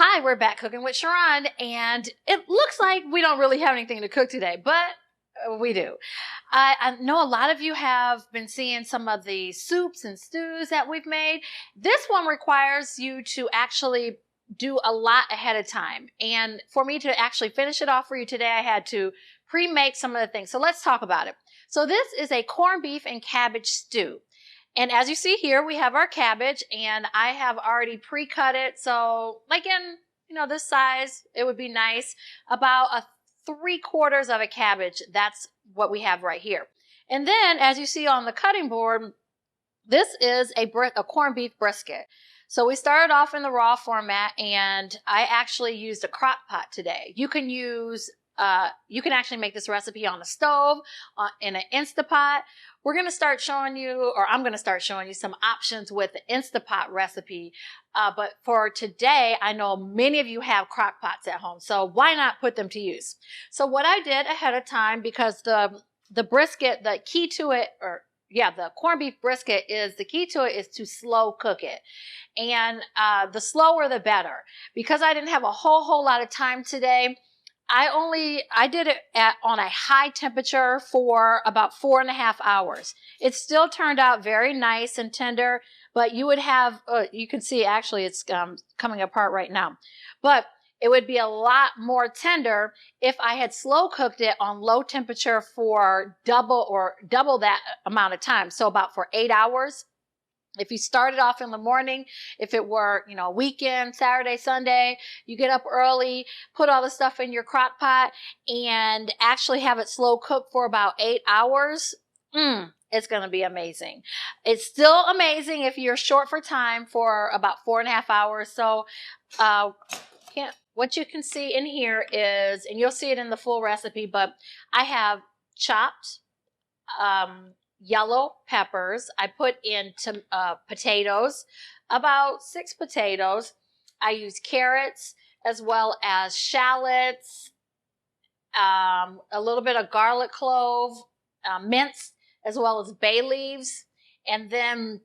Hi, we're back cooking with Sharon, and it looks like we don't really have anything to cook today, but we do. I know a lot of you have been seeing some of the soups and stews that we've made. This one requires you to actually do a lot ahead of time. And for me to actually finish it off for you today, I had to pre-make some of the things. So let's talk about it. So this is a corned beef and cabbage stew. And as you see here, we have our cabbage, and I have already pre-cut it. So like in, this size, it would be nice. About a 3/4 of a cabbage. That's what we have right here. And then as you see on the cutting board, this is a corned beef brisket. So we started off in the raw format, and I actually used a crock pot today. You can actually make this recipe on the stove, in an Instapot. We're going to start showing you, or I'm going to start showing you some options with the Instapot recipe. But for today, I know many of you have crock pots at home, so why not put them to use? So what I did ahead of time, because the brisket, the key to it, the corned beef brisket the key to it is to slow cook it. And the slower the better. Because I didn't have a whole lot of time today, I did it on a high temperature for about 4.5 hours. It still turned out very nice and tender, but you would have, you can see actually it's coming apart right now, but it would be a lot more tender if I had slow cooked it on low temperature for double that amount of time. So about for 8 hours. If you started off in the morning, if it were, weekend, Saturday, Sunday, you get up early, put all the stuff in your crock pot, and actually have it slow cooked for about 8 hours, it's going to be amazing. It's still amazing if you're short for time for about 4.5 hours. So what you can see in here is, and you'll see it in the full recipe, but I have chopped yellow peppers. I put in potatoes, about 6 potatoes. I use carrots as well as shallots, a little bit of garlic clove, minced, as well as bay leaves. And then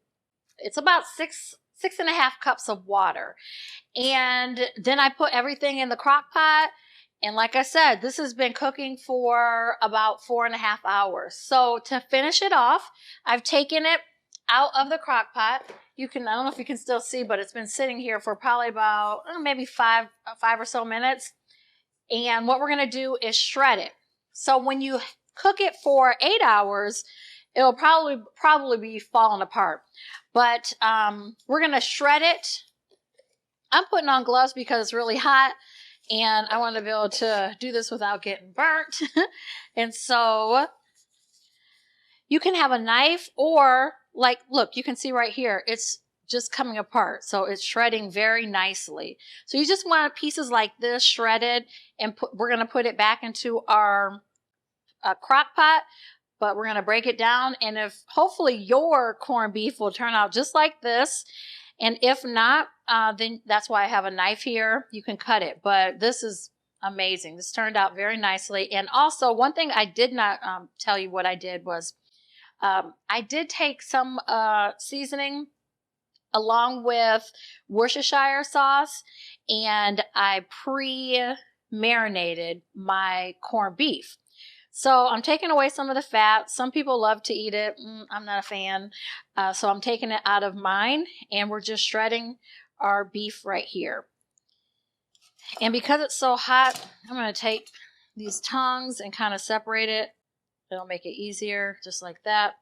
it's about 6.5 cups of water. And then I put everything in the crock pot. And like I said, this has been cooking for about 4.5 hours. So to finish it off, I've taken it out of the crock pot. I don't know if you can still see, but it's been sitting here for probably about maybe five or so minutes. And what we're going to do is shred it. So when you cook it for 8 hours, it'll probably be falling apart. But we're going to shred it. I'm putting on gloves because it's really hot. And I want to be able to do this without getting burnt. And so you can have a knife, or look, you can see right here, it's just coming apart. So it's shredding very nicely. So you just want pieces like this shredded, and we're going to put it back into our crock pot, but we're going to break it down. And hopefully your corned beef will turn out just like this. And if not, then that's why I have a knife here. You can cut it, but this is amazing. This turned out very nicely. And also, one thing I did not tell you what I did was I did take some seasoning along with Worcestershire sauce, and I pre-marinated my corned beef. So I'm taking away some of the fat. Some people love to eat it. I'm not a fan. So I'm taking it out of mine, and we're just shredding our beef right here. And because it's so hot, I'm going to take these tongs and kind of separate it. It'll make it easier, just like that.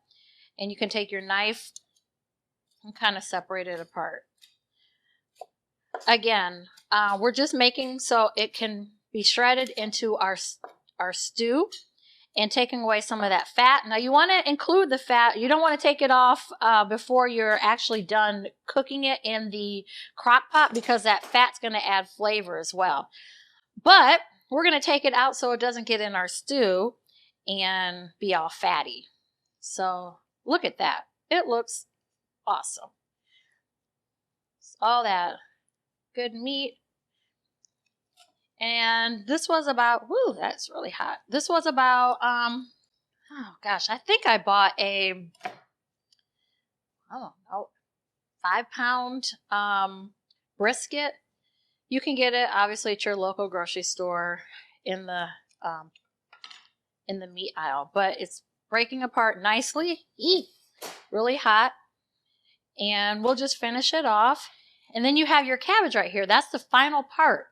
And you can take your knife and kind of separate it apart. Again, we're just making so it can be shredded into our stew, and taking away some of that fat. Now you want to include the fat. You don't want to take it off before you're actually done cooking it in the crock pot, because that fat's going to add flavor as well. But we're going to take it out so it doesn't get in our stew and be all fatty. So look at that. It looks awesome. It's all that good meat. And this was about, that's really hot. This was about, oh gosh, I think I bought a, 5-pound brisket. You can get it obviously at your local grocery store in the meat aisle, but it's breaking apart nicely. Eek, really hot. And we'll just finish it off. And then you have your cabbage right here. That's the final part.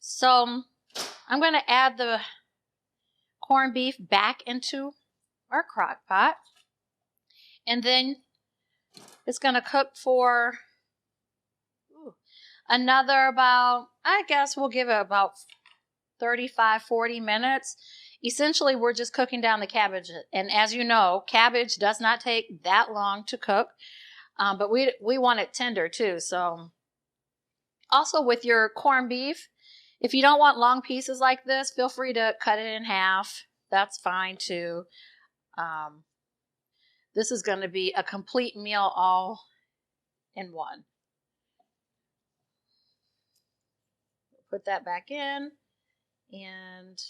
So I'm going to add the corned beef back into our crock pot. And then it's going to cook for another about, I guess we'll give it about 35, 40 minutes. Essentially, we're just cooking down the cabbage. And as you know, cabbage does not take that long to cook. But we want it tender too. So also with your corned beef, if you don't want long pieces like this, feel free to cut it in half. That's fine too. This is going to be a complete meal all in one. Put that back in. And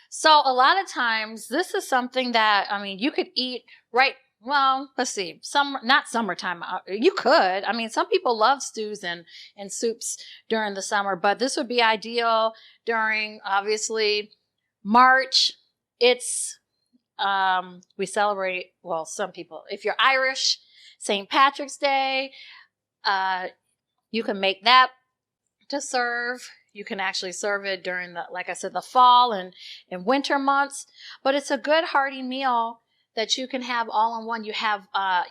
so a lot of times this is something that, I mean, you could eat right. Well, let's see, not summertime. You could. I mean, some people love stews and soups during the summer, but this would be ideal during, obviously, March. It's, we celebrate, well, some people, if you're Irish, St. Patrick's Day, you can make that to serve. You can actually serve it during the, like I said, the fall and winter months, but it's a good hearty meal that you can have all in one. You have a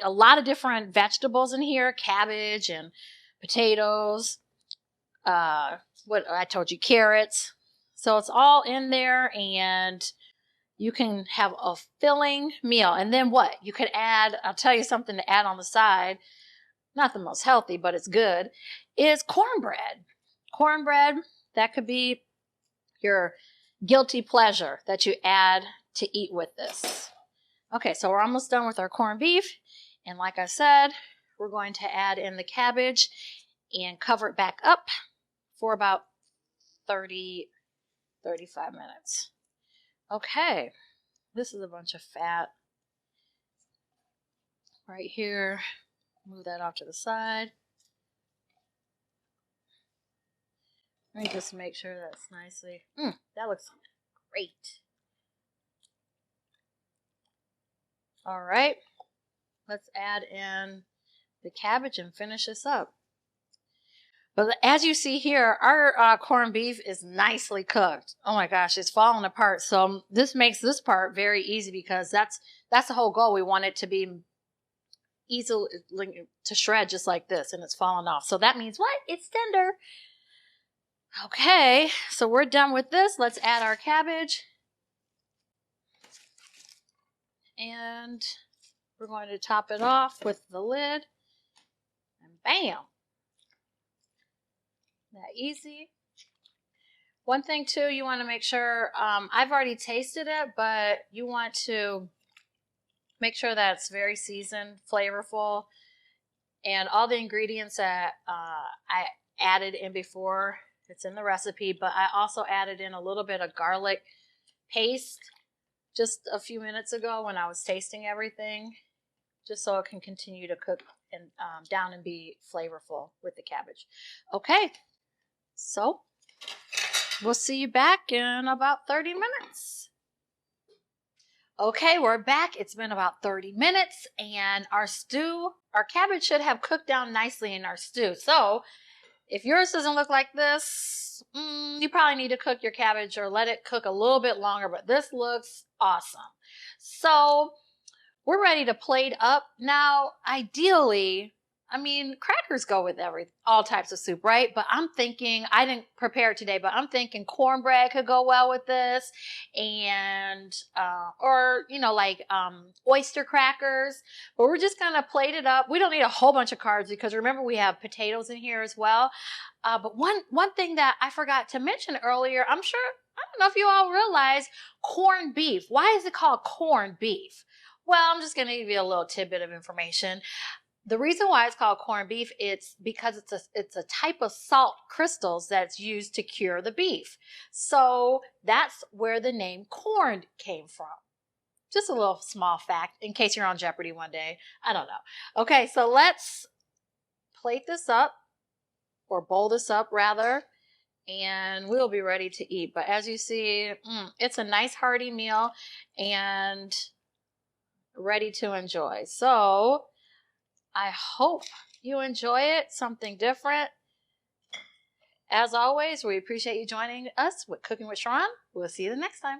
lot of different vegetables in here, cabbage and potatoes, what I told you, carrots. So it's all in there, and you can have a filling meal. And then what? You could add, I'll tell you something to add on the side, not the most healthy, but it's good, is cornbread. Cornbread, that could be your guilty pleasure that you add to eat with this. Okay, so we're almost done with our corned beef. And like I said, we're going to add in the cabbage and cover it back up for about 30, 35 minutes. Okay, this is a bunch of fat right here. Move that off to the side. Let me just make sure that's nicely, that looks great. All right, let's add in the cabbage and finish this up. But as you see here, our corned beef is nicely cooked. Oh my gosh, it's falling apart. So this makes this part very easy, because that's the whole goal. We want it to be easy to shred just like this, and it's falling off. So that means what? It's tender. Okay, so we're done with this. Let's add our cabbage. And we're going to top it off with the lid. And bam! That easy. One thing too, you want to make sure, I've already tasted it, but you want to make sure that it's very seasoned, flavorful, and all the ingredients that I added in before, it's in the recipe, but I also added in a little bit of garlic paste just a few minutes ago when I was tasting everything, just so it can continue to cook and down and be flavorful with the cabbage. Okay, so we'll see you back in about 30 minutes. Okay, we're back. It's been about 30 minutes, and our cabbage should have cooked down nicely in our stew. So if yours doesn't look like this, you probably need to cook your cabbage or let it cook a little bit longer, but this looks awesome. So we're ready to plate up. Now, ideally, I mean, crackers go with all types of soup, right? But I'm thinking, I didn't prepare it today, but I'm thinking cornbread could go well with this, and or like oyster crackers. But we're just gonna plate it up. We don't need a whole bunch of carbs, because remember, we have potatoes in here as well. But one thing that I forgot to mention earlier, I don't know if you all realize, corned beef. Why is it called corned beef? Well, I'm just gonna give you a little tidbit of information. The reason why it's called corned beef, it's because it's a type of salt crystals that's used to cure the beef. So that's where the name corned came from. Just a little small fact in case you're on Jeopardy one day. I don't know. Okay, so let's plate this up, or bowl this up rather, and we'll be ready to eat. But as you see, it's a nice hearty meal and ready to enjoy. So I hope you enjoy it, something different. As always, we appreciate you joining us with Cooking with Sharon. We'll see you the next time.